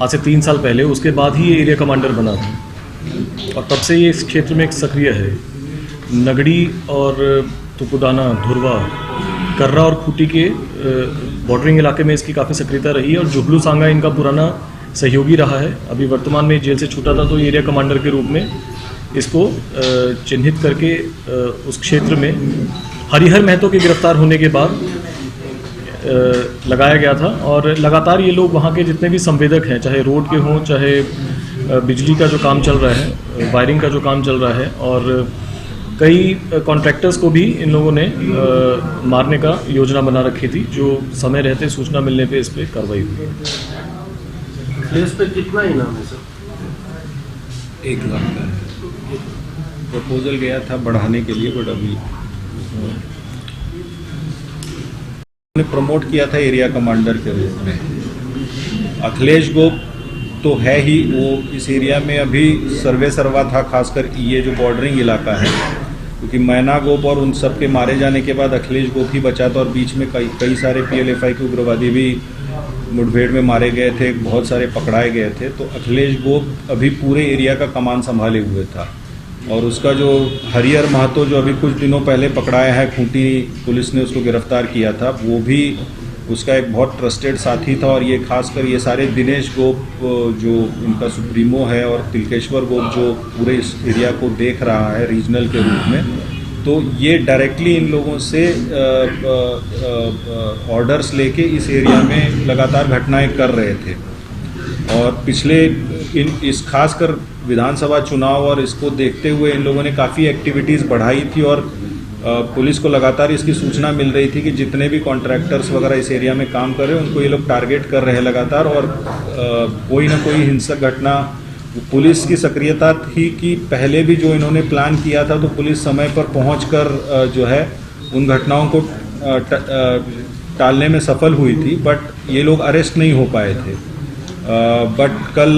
आज से 3 साल पहले, उसके बाद ही ये एरिया कमांडर बना था और तब से ये इस क्षेत्र में एक सक्रिय है। नगड़ी और तुकुदाना, धुरवा, कर्रा और खूंटी के बॉर्डरिंग इलाके में इसकी काफ़ी सक्रियता रही है और जुगलू सांगा इनका पुराना सहयोगी रहा है। अभी वर्तमान में जेल से छूटा था तो एरिया कमांडर के रूप में इसको चिन्हित करके उस क्षेत्र में हरिहर महतो के गिरफ्तार होने के बाद लगाया गया था। और लगातार ये लोग वहाँ के जितने भी संवेदक हैं, चाहे रोड के हों, चाहे बिजली का जो काम चल रहा है, वायरिंग का जो काम चल रहा है, और कई कॉन्ट्रैक्टर्स को भी इन लोगों ने मारने का योजना बना रखी थी, जो समय रहते सूचना मिलने पे इस पर कार्रवाई हुई। केस पे कितना इनाम है सर? 1 लाख का है। प्रपोजल गया था बढ़ाने के लिए, बट अभी ने प्रमोट किया था एरिया कमांडर के रूप में। अखिलेश गोप तो है ही, वो इस एरिया में अभी सर्वे सर्वा था, खासकर ये जो बॉर्डरिंग इलाका है, क्योंकि मैना गोप और उन सब के मारे जाने के बाद अखिलेश गोप ही बचा था और बीच में कई सारे PLFI के उग्रवादी भी मुठभेड़ में मारे गए थे, बहुत सारे पकड़ाए गए थे। तो अखिलेश गोप अभी पूरे एरिया का कमान संभाले हुए था और उसका जो हरिहर महतो जो अभी कुछ दिनों पहले पकड़ाया है, खूंटी पुलिस ने उसको गिरफ्तार किया था, वो भी उसका एक बहुत ट्रस्टेड साथी था। और ये खासकर ये सारे दिनेश गोप जो इनका सुप्रीमो है और तिलकेश्वर गोप जो पूरे इस एरिया को देख रहा है रीजनल के रूप में, तो ये डायरेक्टली इन लोगों से ऑर्डर्स लेके इस एरिया में लगातार घटनाएं कर रहे थे। और पिछले इस खासकर विधानसभा चुनाव और इसको देखते हुए इन लोगों ने काफ़ी एक्टिविटीज़ बढ़ाई थी और पुलिस को लगातार इसकी सूचना मिल रही थी कि जितने भी कॉन्ट्रैक्टर्स वगैरह इस एरिया में काम कर रहे हैं उनको ये लोग टारगेट कर रहे हैं लगातार। और कोई ना कोई हिंसक घटना, पुलिस की सक्रियता थी कि पहले भी जो इन्होंने प्लान किया था तो पुलिस समय पर पहुंचकर जो है उन घटनाओं को टालने में सफल हुई थी, बट ये लोग अरेस्ट नहीं हो पाए थे। बट कल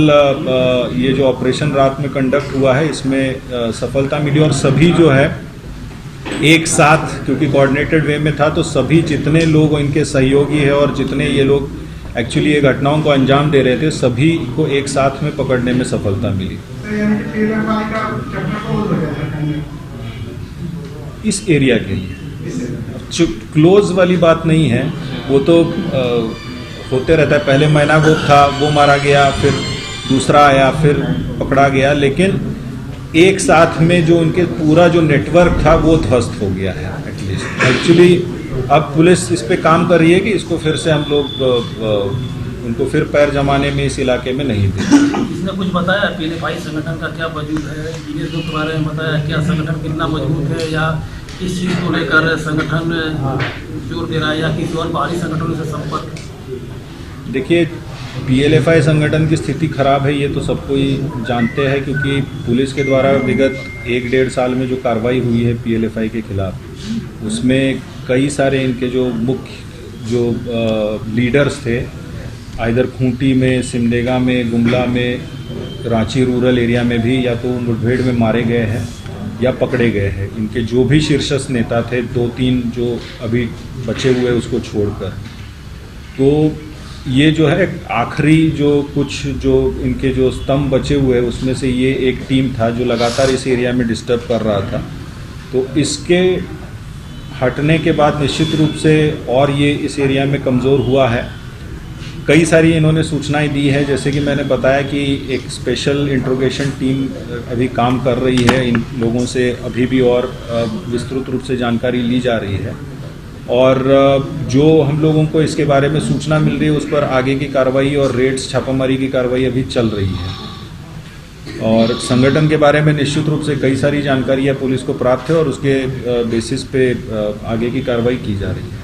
ये जो ऑपरेशन रात में कंडक्ट हुआ है इसमें सफलता मिली और सभी जो है एक साथ, क्योंकि कोऑर्डिनेटेड वे में था, तो सभी जितने लोग इनके सहयोगी है और जितने ये लोग एक्चुअली ये घटनाओं को अंजाम दे रहे थे, सभी को एक साथ में पकड़ने में सफलता मिली। इस एरिया के लिए क्लोज वाली बात नहीं है, वो तो होते रहता है। पहले मैना गोप था, वो मारा गया, फिर दूसरा आया, फिर पकड़ा गया, लेकिन एक साथ में जो उनके पूरा जो नेटवर्क था वो ध्वस्त हो गया है एटलीस्ट। एक्चुअली अब पुलिस इस पे काम कर रही है कि इसको फिर से हम लोग उनको फिर पैर जमाने में इस इलाके में नहीं दें। इसने कुछ बताया PLFI संगठन का क्या वजूद है, दिनेश गोप के बारे में बताया, क्या संगठन कितना मजबूत है या किस चीज़ को लेकर संगठन जोर दे रहा है या किसी और बाहरी संगठनों से संपर्क? देखिए, PLFI संगठन की स्थिति खराब है, ये तो सब कोई जानते हैं, क्योंकि पुलिस के द्वारा विगत 1-1.5 साल में जो कार्रवाई हुई है PLFI के खिलाफ, उसमें कई सारे इनके जो मुख्य जो लीडर्स थे, आइधर खूंटी में, सिमडेगा में, गुमला में, रांची रूरल एरिया में भी या तो मुठभेड़ में मारे गए हैं या पकड़े गए हैं। इनके जो भी शीर्षस्थ नेता थे, 2-3 जो अभी बचे हुए उसको छोड़कर, तो ये जो है आखिरी जो कुछ जो इनके जो स्तंभ बचे हुए उसमें से ये एक टीम था जो लगातार इस एरिया में डिस्टर्ब कर रहा था। तो इसके हटने के बाद निश्चित रूप से और ये इस एरिया में कमज़ोर हुआ है। कई सारी इन्होंने सूचनाएं दी है, जैसे कि मैंने बताया कि एक स्पेशल इंट्रोगेशन टीम अभी काम कर रही है, इन लोगों से अभी भी और विस्तृत रूप से जानकारी ली जा रही है और जो हम लोगों को इसके बारे में सूचना मिल रही है उस पर आगे की कार्रवाई और रेड्स, छापामारी की कार्रवाई अभी चल रही है। और संगठन के बारे में निश्चित रूप से कई सारी जानकारियाँ पुलिस को प्राप्त है और उसके बेसिस पे आगे की कार्रवाई की जा रही है।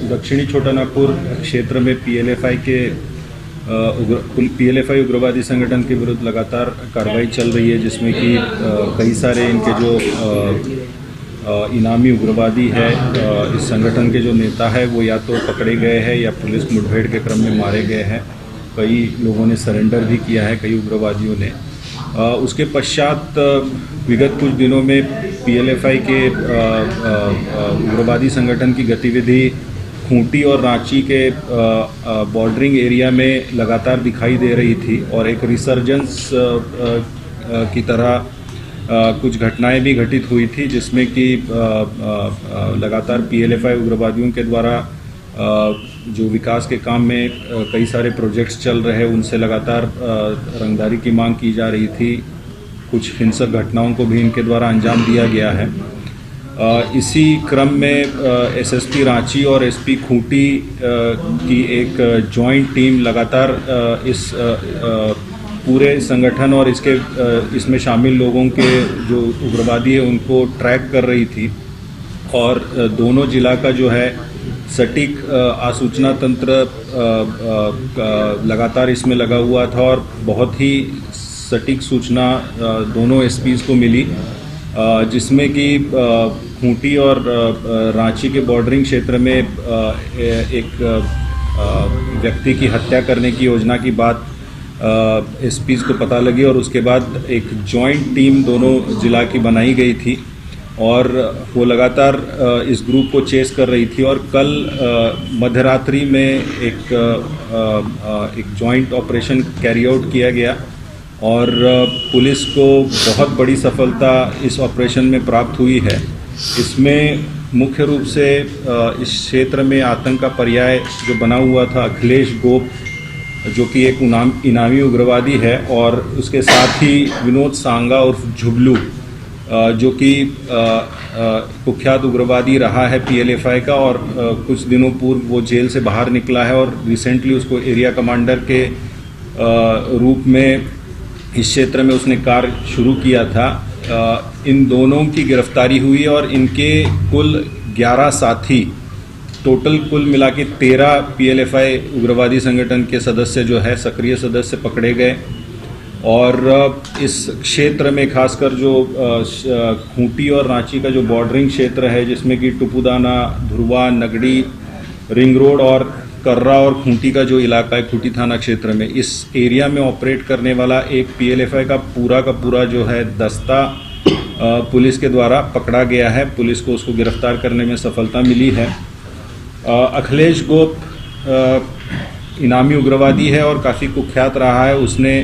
दक्षिणी छोटानागपुर क्षेत्र में PLFI उग्रवादी संगठन के विरुद्ध लगातार कार्रवाई चल रही है, जिसमें कि कई सारे इनके जो इनामी उग्रवादी है, इस संगठन के जो नेता है वो या तो पकड़े गए हैं या पुलिस मुठभेड़ के क्रम में मारे गए हैं। कई लोगों ने सरेंडर भी किया है, कई उग्रवादियों ने। उसके पश्चात विगत कुछ दिनों में PLFI के उग्रवादी संगठन की गतिविधि खूंटी और रांची के बॉर्डरिंग एरिया में लगातार दिखाई दे रही थी और एक रिसर्जेंस की तरह कुछ घटनाएं भी घटित हुई थी, जिसमें कि लगातार PLFI उग्रवादियों के द्वारा जो विकास के काम में कई सारे प्रोजेक्ट्स चल रहे हैं, उनसे लगातार रंगदारी की मांग की जा रही थी। कुछ हिंसक घटनाओं को भी इनके द्वारा अंजाम दिया गया है। इसी क्रम में SSP रांची और SP खूंटी की एक जॉइंट टीम लगातार इस पूरे संगठन और इसमें शामिल लोगों के जो उग्रवादी है उनको ट्रैक कर रही थी और दोनों जिला का जो है सटीक आसूचना तंत्र लगातार इसमें लगा हुआ था और बहुत ही सटीक सूचना दोनों SPs को मिली, जिसमें कि खूंटी और रांची के बॉर्डरिंग क्षेत्र में एक व्यक्ति की हत्या करने की योजना की बात SPs को पता लगी और उसके बाद एक जॉइंट टीम दोनों जिला की बनाई गई थी और वो लगातार इस ग्रुप को चेस कर रही थी। और कल मध्यरात्रि में एक जॉइंट ऑपरेशन कैरी आउट किया गया और पुलिस को बहुत बड़ी सफलता इस ऑपरेशन में प्राप्त हुई है। इसमें मुख्य रूप से इस क्षेत्र में आतंक का पर्याय जो बना हुआ था अखिलेश गोप, जो कि एक इनामी उग्रवादी है, और उसके साथ ही विनोद सांगा उर्फ झुबलू, जो कि कुख्यात उग्रवादी रहा है PLFI का और कुछ दिनों पूर्व वो जेल से बाहर निकला है और रिसेंटली उसको एरिया कमांडर के रूप में इस क्षेत्र में उसने कार्य शुरू किया था। इन दोनों की गिरफ्तारी हुई और इनके कुल 11 साथी, टोटल कुल मिला के 13 PLFI उग्रवादी संगठन के सदस्य जो है सक्रिय सदस्य पकड़े गए। और इस क्षेत्र में खासकर जो खूंटी और रांची का जो बॉर्डरिंग क्षेत्र है, जिसमें कि टुपुदाना, धुरवा, नगड़ी, रिंग रोड और कर्रा और खूंटी का जो इलाका है खूंटी थाना क्षेत्र में, इस एरिया में ऑपरेट करने वाला एक PLFI का पूरा जो है दस्ता पुलिस के द्वारा पकड़ा गया है। पुलिस को उसको गिरफ्तार करने में सफलता मिली है। अखिलेश गोप इनामी उग्रवादी है और काफ़ी कुख्यात रहा है। उसने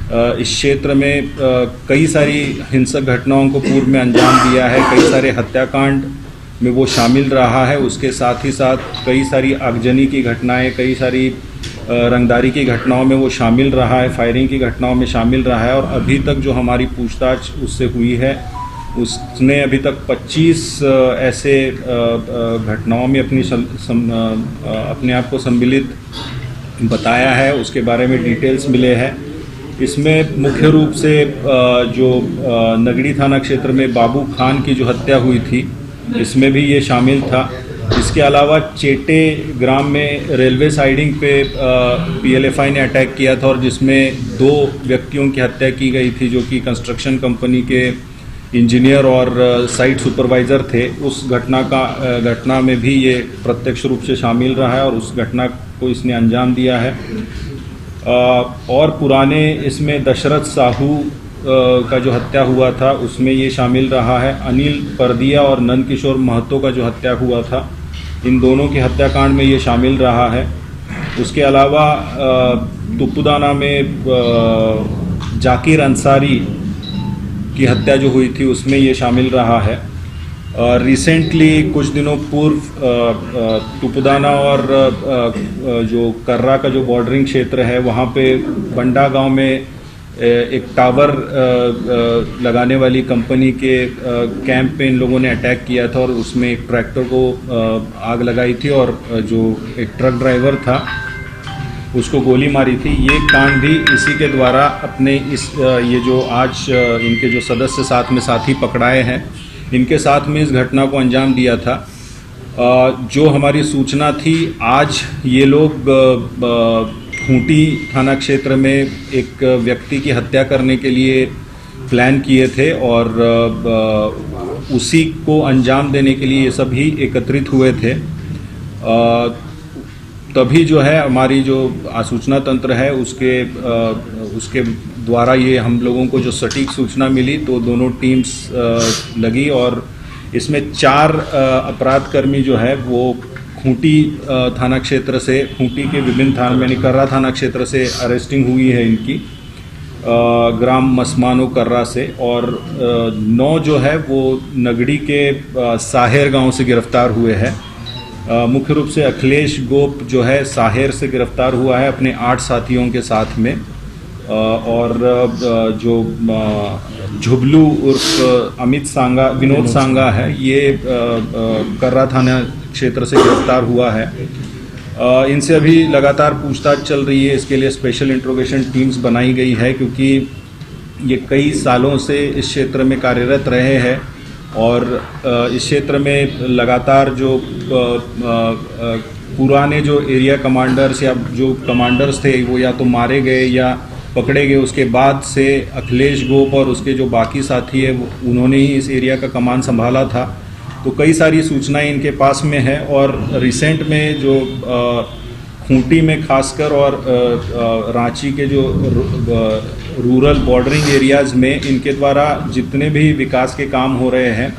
इस क्षेत्र में कई सारी हिंसक घटनाओं को पूर्व में अंजाम दिया है, कई सारे हत्याकांड में वो शामिल रहा है। उसके साथ ही साथ कई सारी आगजनी की घटनाएं, कई सारी रंगदारी की घटनाओं में वो शामिल रहा है, फायरिंग की घटनाओं में शामिल रहा है। और अभी तक जो हमारी पूछताछ उससे हुई है, उसने अभी तक 25 ऐसे घटनाओं में अपने आप को सम्मिलित बताया है। उसके बारे में डिटेल्स मिले हैं। इसमें मुख्य रूप से जो नगड़ी थाना क्षेत्र में बाबू खान की जो हत्या हुई थी, इसमें भी ये शामिल था। इसके अलावा चेटे ग्राम में रेलवे साइडिंग पे PLFI ने अटैक किया था और जिसमें 2 व्यक्तियों की हत्या की गई थी, जो कि कंस्ट्रक्शन कंपनी के इंजीनियर और साइट सुपरवाइज़र थे। उस घटना में भी ये प्रत्यक्ष रूप से शामिल रहा है और उस घटना को इसने अंजाम दिया है। और पुराने इसमें दशरथ साहू का जो हत्या हुआ था उसमें ये शामिल रहा है। अनिल परदिया और नंद किशोर महतो का जो हत्या हुआ था, इन दोनों के हत्याकांड में ये शामिल रहा है। उसके अलावा तुपुदाना में जाकिर अंसारी की हत्या जो हुई थी उसमें ये शामिल रहा है। रिसेंटली कुछ दिनों पूर्व तुपुदाना और जो कर्रा का जो बॉर्डरिंग क्षेत्र है, वहाँ पे बंडा गांव में एक टावर लगाने वाली कंपनी के कैंप पे इन लोगों ने अटैक किया था और उसमें एक ट्रैक्टर को आग लगाई थी और जो एक ट्रक ड्राइवर था उसको गोली मारी थी। ये कांड भी इसी के द्वारा अपने ये जो आज इनके जो सदस्य साथ में साथी पकड़ाए हैं, इनके साथ में इस घटना को अंजाम दिया था। जो हमारी सूचना थी, आज ये लोग खूंटी थाना क्षेत्र में एक व्यक्ति की हत्या करने के लिए प्लान किए थे और उसी को अंजाम देने के लिए ये सभी एकत्रित हुए थे। तभी जो है हमारी जो आसूचना तंत्र है उसके द्वारा ये हम लोगों को जो सटीक सूचना मिली, तो दोनों टीम्स लगी और इसमें 4 अपराधकर्मी जो है वो खूंटी थाना क्षेत्र से, खूंटी के विभिन्न थाना यानी कर्रा थाना क्षेत्र से अरेस्टिंग हुई है इनकी, ग्राम मसमानो कर्रा से, और 9 जो है वो नगड़ी के साहेर गांव से गिरफ्तार हुए हैं। मुख्य रूप से अखिलेश गोप जो है साहेर से गिरफ्तार हुआ है अपने 8 साथियों के साथ में, और जो झुबलू उर्फ अमित सांगा, विनोद सांगा है, ये कर्रा थाना क्षेत्र से गिरफ्तार हुआ है। इनसे अभी लगातार पूछताछ चल रही है। इसके लिए स्पेशल इंट्रोगेशन टीम्स बनाई गई है, क्योंकि ये कई सालों से इस क्षेत्र में कार्यरत रहे हैं और इस क्षेत्र में लगातार जो पुराने जो एरिया कमांडर्स या जो कमांडर्स थे वो या तो मारे गए या पकड़े गए। उसके बाद से अखिलेश गोप और उसके जो बाकी साथी है उन्होंने ही इस एरिया का कमान संभाला था। तो कई सारी सूचनाएं इनके पास में है, और रिसेंट में जो खूंटी में खासकर और रांची के जो रूरल बॉर्डरिंग एरियाज़ में इनके द्वारा जितने भी विकास के काम हो रहे हैं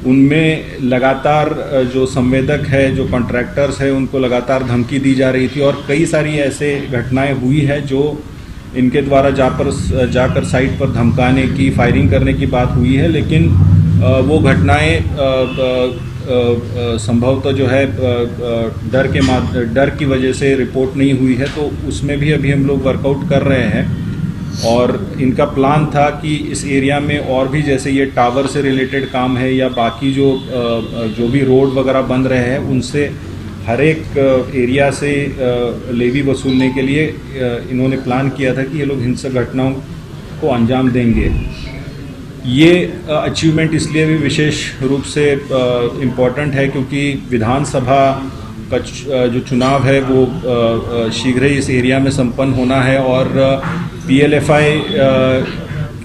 उनमें लगातार जो संवेदक है, जो कॉन्ट्रैक्टर्स है, उनको लगातार धमकी दी जा रही थी, और कई सारी ऐसे घटनाएं हुई है जो इनके द्वारा जाकर साइट पर धमकाने की, फायरिंग करने की बात हुई है। लेकिन वो घटनाएं संभवतः जो है डर की वजह से रिपोर्ट नहीं हुई है, तो उसमें भी अभी हम लोग वर्कआउट कर रहे हैं। और इनका प्लान था कि इस एरिया में और भी जैसे ये टावर से रिलेटेड काम है या बाकी जो भी रोड वगैरह बन रहे हैं उनसे हर एक एरिया से लेवी वसूलने के लिए इन्होंने प्लान किया था कि ये लोग हिंसक घटनाओं को अंजाम देंगे। ये अचीवमेंट इसलिए भी विशेष रूप से इम्पॉर्टेंट है क्योंकि विधानसभा का जो चुनाव है वो शीघ्र ही इस एरिया में संपन्न होना है, और पीएलएफआई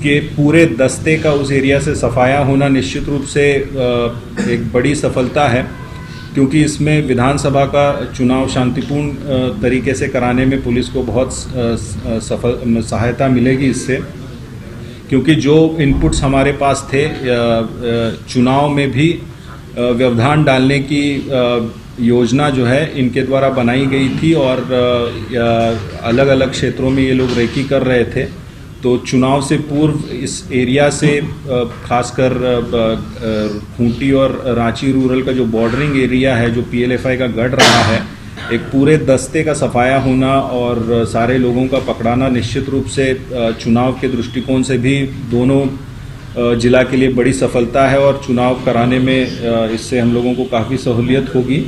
के पूरे दस्ते का उस एरिया से सफाया होना निश्चित रूप से एक बड़ी सफलता है, क्योंकि इसमें विधानसभा का चुनाव शांतिपूर्ण तरीके से कराने में पुलिस को बहुत सहायता मिलेगी इससे, क्योंकि जो इनपुट्स हमारे पास थे चुनाव में भी व्यवधान डालने की योजना जो है इनके द्वारा बनाई गई थी, और अलग अलग क्षेत्रों में ये लोग रेकी कर रहे थे। तो चुनाव से पूर्व इस एरिया से खासकर खूंटी और रांची रूरल का जो बॉर्डरिंग एरिया है, जो पीएलएफआई का गढ़ रहा है, एक पूरे दस्ते का सफाया होना और सारे लोगों का पकड़ाना निश्चित रूप से चुनाव के दृष्टिकोण से भी दोनों जिला के लिए बड़ी सफलता है, और चुनाव कराने में इससे हम लोगों को काफ़ी सहूलियत होगी।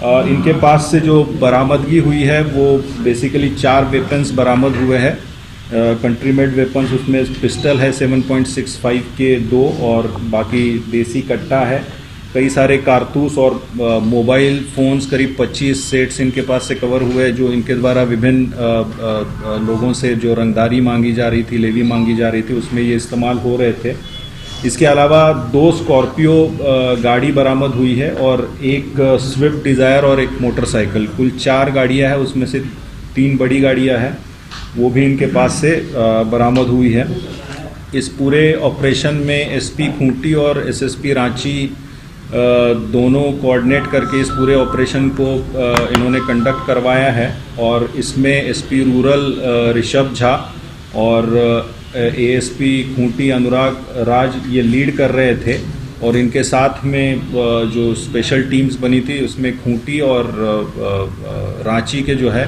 इनके पास से जो बरामदगी हुई है वो बेसिकली 4 वेपन्स बरामद हुए हैं, कंट्री मेड वेपन्स। उसमें पिस्टल है 7.65 के 2, और बाकी देसी कट्टा है, कई सारे कारतूस और मोबाइल फ़ोन्स करीब 25 सेट्स इनके पास से कवर हुए, जो इनके द्वारा विभिन्न लोगों से जो रंगदारी मांगी जा रही थी, लेवी मांगी जा रही थी, उसमें ये इस्तेमाल हो रहे थे। इसके अलावा 2 स्कॉर्पियो गाड़ी बरामद हुई है, और एक स्विफ्ट डिज़ायर और एक मोटरसाइकिल। कुल 4 गाड़ियाँ हैं, उसमें से 3 बड़ी गाड़ियाँ हैं, वो भी इनके पास से बरामद हुई है। इस पूरे ऑपरेशन में एसपी खूंटी और एसएसपी रांची दोनों कोऑर्डिनेट करके इस पूरे ऑपरेशन को इन्होंने कंडक्ट करवाया है, और इसमें एसपी रूरल ऋषभ झा और एएसपी खूंटी अनुराग राज ये लीड कर रहे थे, और इनके साथ में जो स्पेशल टीम्स बनी थी उसमें खूंटी और रांची के जो है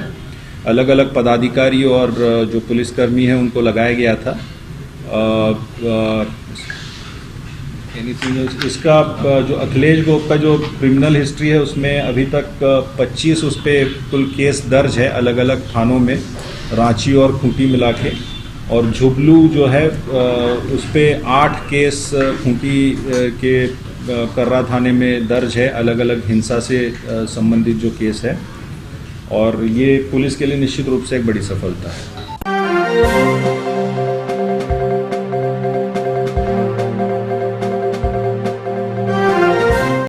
अलग अलग पदाधिकारी और जो पुलिसकर्मी हैं उनको लगाया गया था। इसका जो अखिलेश गोप का जो क्रिमिनल हिस्ट्री है उसमें अभी तक 25 उस पर कुल केस दर्ज है अलग अलग थानों में, रांची और खूंटी मिला के। और झुबलू जो है उस पर 8 केस खूंटी के कर्रा थाने में दर्ज है, अलग अलग हिंसा से संबंधित जो केस है, और ये पुलिस के लिए निश्चित रूप से एक बड़ी सफलता है।